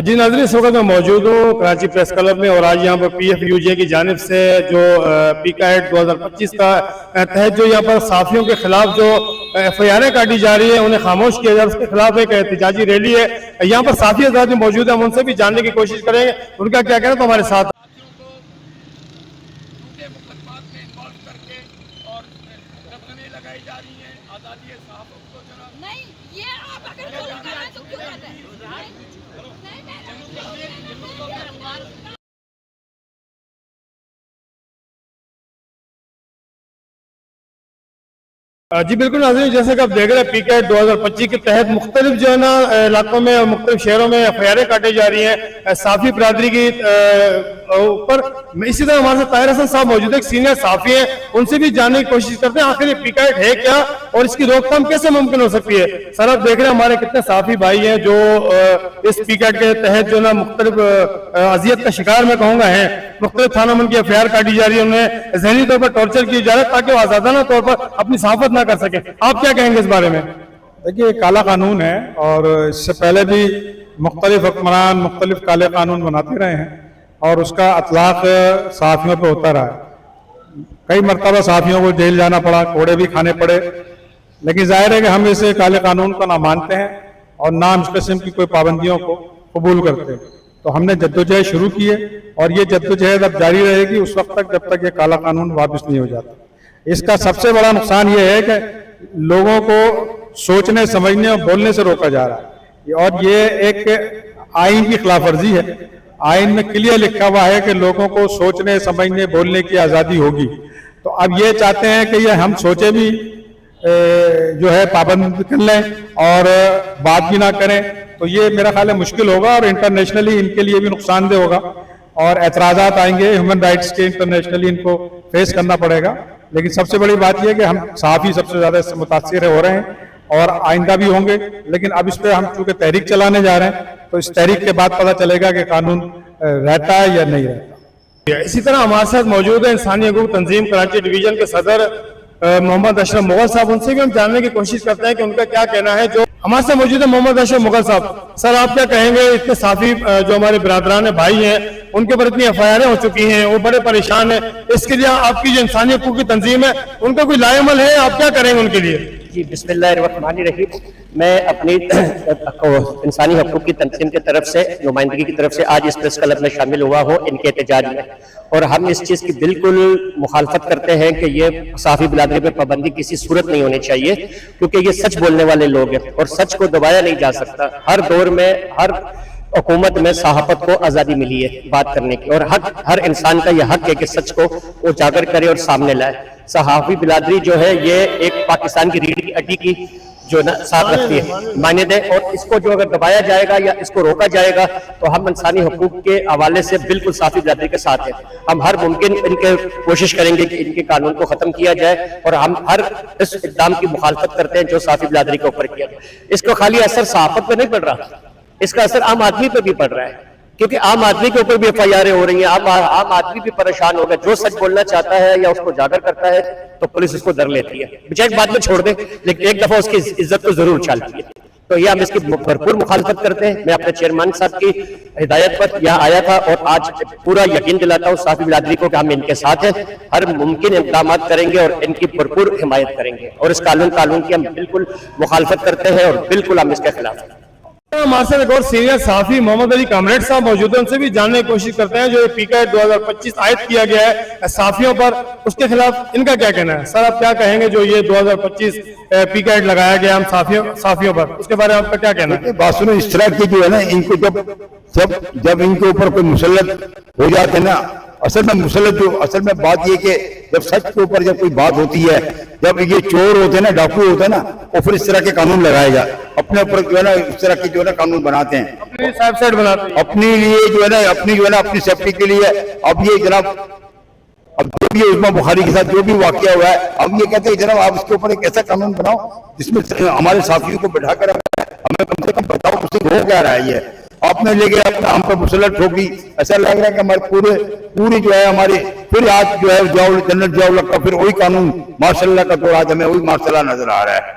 جی ناظرین، اس وقت میں موجود ہوں کراچی پریس کلب میں، اور آج یہاں پر پی ایف یو جے کی جانب سے جو پیکا ایٹ 2025 کا تحت جو یہاں پر صحافیوں کے خلاف جو ایف آئی آریں کاٹی جا رہی ہے، انہیں خاموش کیا جا رہا ہے، اس کے خلاف ایک احتجاجی ریلی ہے۔ یہاں پر صحافی حضرات موجود ہیں، ہم ان سے بھی جاننے کی کوشش کریں گے ان کا کیا کہنا ہے، تو ہمارے ساتھ جی بالکل ناظرین، جیسے کہ آپ دیکھ رہے ہیں پیکا ایٹ 2025 کے تحت مختلف جو ہے نا علاقوں میں اور مختلف شہروں میں ایف آئی آریں کاٹی جا رہی ہیں صحافی برادری کی اوپر۔ اسی طرح ہمارے ساتھ طاہر حسن صاحب موجود ہیں، ایک سینئر صحافی ہیں، ان سے بھی جاننے کی کوشش کرتے ہیں آخر یہ پیکا ایٹ ہے کیا اور اس کی روک تھام کیسے ممکن ہو سکتی ہے۔ سر آپ دیکھ رہے ہیں ہمارے کتنے صحافی بھائی ہیں جو اس پیکا ایٹ کے تحت جو نا مختلف اذیت کا شکار میں کہوں گا ہیں، مختلف تھانوں میں ان کی ایف آئی آر کاٹی جا رہی ہے، انہیں ذہنی طور پر ٹارچر کی جا رہا ہے تاکہ وہ آزادانہ طور پر اپنی صحافت نہ کر سکیں۔ آپ کیا کہیں گے اس بارے میں؟ دیکھیے، کالا قانون ہے اور اس سے پہلے بھی مختلف حکمران مختلف کالے قانون بناتے رہے ہیں اور اس کا اطلاق صحافیوں پہ ہوتا رہا ہے۔ کئی مرتبہ صحافیوں کو جیل جانا پڑا، کوڑے بھی کھانے پڑے، لیکن ظاہر ہے کہ ہم اسے کالے قانون کو نہ مانتے ہیں اور نہ اس قسم کی کوئی پابندیوں کو قبول کرتے ہیں۔ تو ہم نے جدوجہد شروع کی ہے اور یہ جدوجہد اب جاری رہے گی اس وقت تک جب تک یہ کالا قانون واپس نہیں ہو جاتا۔ اس کا سب سے بڑا نقصان یہ ہے کہ لوگوں کو سوچنے سمجھنے اور بولنے سے روکا جا رہا ہے اور یہ ایک آئین کی خلاف ورزی ہے۔ آئین میں کلیئر لکھا ہوا ہے کہ لوگوں کو سوچنے سمجھنے بولنے کی آزادی ہوگی، تو اب یہ چاہتے ہیں کہ یہ ہم سوچے بھی جو ہے پابند کر لیں اور بات بھی نہ کریں، تو یہ میرا خیال ہے مشکل ہوگا اور انٹرنیشنلی ان کے لیے بھی نقصان دہ ہوگا اور اعتراضات آئیں گے ہیومن رائٹس کے، انٹرنیشنلی ان کو فیس کرنا پڑے گا۔ لیکن سب سے بڑی بات یہ ہے کہ ہم صحافی سب سے زیادہ اس سے متاثر ہو رہے ہیں اور آئندہ بھی ہوں گے، لیکن اب اس پہ ہم چونکہ تحریک چلانے جا رہے ہیں تو اس تحریک کے بعد پتہ چلے گا کہ قانون رہتا ہے یا نہیں رہتا۔ اسی طرح ہمارے ساتھ موجود ہیں انسانی حقوق تنظیم کراچی ڈویژن کے صدر محمد اشرف مغل صاحب، ان سے بھی ہم جاننے کی کوشش کرتے ہیں کہ ان کا کیا کہنا ہے۔ جو ہمارے ساتھ موجود ہیں محمد اشرف مغل صاحب، سر آپ کیا کہیں گے؟ اتنے صحافی جو ہمارے برادران بھائی ہیں ان کے اوپر اتنی ایف آئی آریں ہو چکی ہیں، وہ بڑے پریشان ہیں، اس کے لیے آپ کی جو انسانی حقوق کی تنظیم ہے ان کا کوئی لائے عمل ہے؟ آپ کیا کریں گے ان کے لیے؟ جی بسم اللہ الرحمن الرحیم، میں اپنی انسانی حقوق کی تنظیم کی طرف سے نمائندگی کی طرف سے آج اس پریس کلب میں شامل ہوا ہوں ان کے احتجاج میں، اور ہم اس چیز کی بالکل مخالفت کرتے ہیں کہ یہ صحافی برادری پر پابندی کسی صورت نہیں ہونی چاہیے، کیونکہ یہ سچ بولنے والے لوگ ہیں اور سچ کو دبایا نہیں جا سکتا۔ ہر دور میں ہر حکومت میں صحافت کو آزادی ملی ہے بات کرنے کی، اور ہر انسان کا یہ حق ہے کہ سچ کو اجاگر کرے اور سامنے لائے۔ صحافی برادری جو ہے یہ ایک پاکستان کی ریڑھ کی ہڈی کی جو ساتھ رکھتی ہے معنی دے، اور اس کو جو اگر دبایا جائے گا یا اس کو روکا جائے گا تو ہم انسانی حقوق کے حوالے سے بالکل صحافی برادری کے ساتھ ہیں۔ ہم ہر ممکن ان کے کوشش کریں گے کہ ان کے قانون کو ختم کیا جائے، اور ہم ہر اس اقدام کی مخالفت کرتے ہیں جو صحافی برادری کے اوپر کیا۔ اس کو خالی اثر صحافت پہ نہیں پڑ رہا، اس کا اثر عام آدمی پہ بھی پڑ رہا ہے، کیونکہ عام آدمی کے اوپر بھی ایف آئی آریں ہو رہی ہیں، عام آدمی بھی پریشان ہو گیا۔ جو سچ بولنا چاہتا ہے یا اس کو اجاگر کرتا ہے تو پولیس اس کو در لیتی ہے، بجائے بعد میں چھوڑ دے، لیکن ایک دفعہ اس کی عزت کو ضرور اچھالتی ہے۔ تو یہ ہم اس کی بھرپور مخالفت کرتے ہیں۔ میں اپنے چیئرمین صاحب کی ہدایت پر یہاں آیا تھا اور آج پورا یقین دلاتا ہوں صحافی برادری کو کہ ہم ان کے ساتھ ہیں، ہر ممکن اقدامات کریں گے اور ان کی بھرپور حمایت کریں گے، اور اس قانون کی ہم بالکل مخالفت کرتے ہیں اور بالکل ہم اس کے خلاف ہیں۔ ہمارے ساتھ ایک اور سینئر صحافی محمد علی کامریڈ صاحب موجود ہیں، ان سے بھی جاننے کی کوشش کرتے ہیں جو یہ پیکا ایٹ 2025 عائد کیا گیا ہے صحافیوں پر، اس کے خلاف ان کا کیا کہنا ہے؟ سر آپ کیا کہیں گے جو یہ 2025 پیکا ایٹ لگایا گیا ہم صحافیوں پر، اس کے بارے میں آپ کا کیا کہنا ہے؟ بات سنو، اس طرح کی جو ہے نا ان کو جب ان کے اوپر کوئی مسلط ہو جاتے ہیں نا، اصل میں بات یہ کہ جب سچ کے اوپر جب کوئی بات ہوتی ہے، جب یہ چور ہوتے ہیں نا، ڈاکو ہوتے ہیں نا، اور پھر اس طرح کے قانون لگائے جائے، اپنے اوپر جو ہے نا اس طرح کے جو ہے نا قانون بناتے ہیں، اپنی لیے جو ہے نا اپنی سیفٹی کے لیے۔ اب یہ جناب اب جو بھی عثمان بخاری کے ساتھ جو بھی واقعہ ہوا ہے، اب یہ کہتے ہیں جناب آپ اس کے اوپر ایک ایسا قانون بناؤ جس میں ہمارے صحافیوں کو بٹھا کر ہمیں کم سے کم بتاؤ اس سے ہو کیا رہا ہے۔ یہ آپ نے لے کے اپنا ہم پر مسلط ٹھوکی، ایسا لگ رہا ہے کہ ہمارے پوری جو ہے ہماری پھر آج جو ہے جنرل ضیاء الحق کا پھر وہی قانون ماشاء اللہ کا تو آج ہمیں وہی ماشاء اللہ نظر آ رہا ہے۔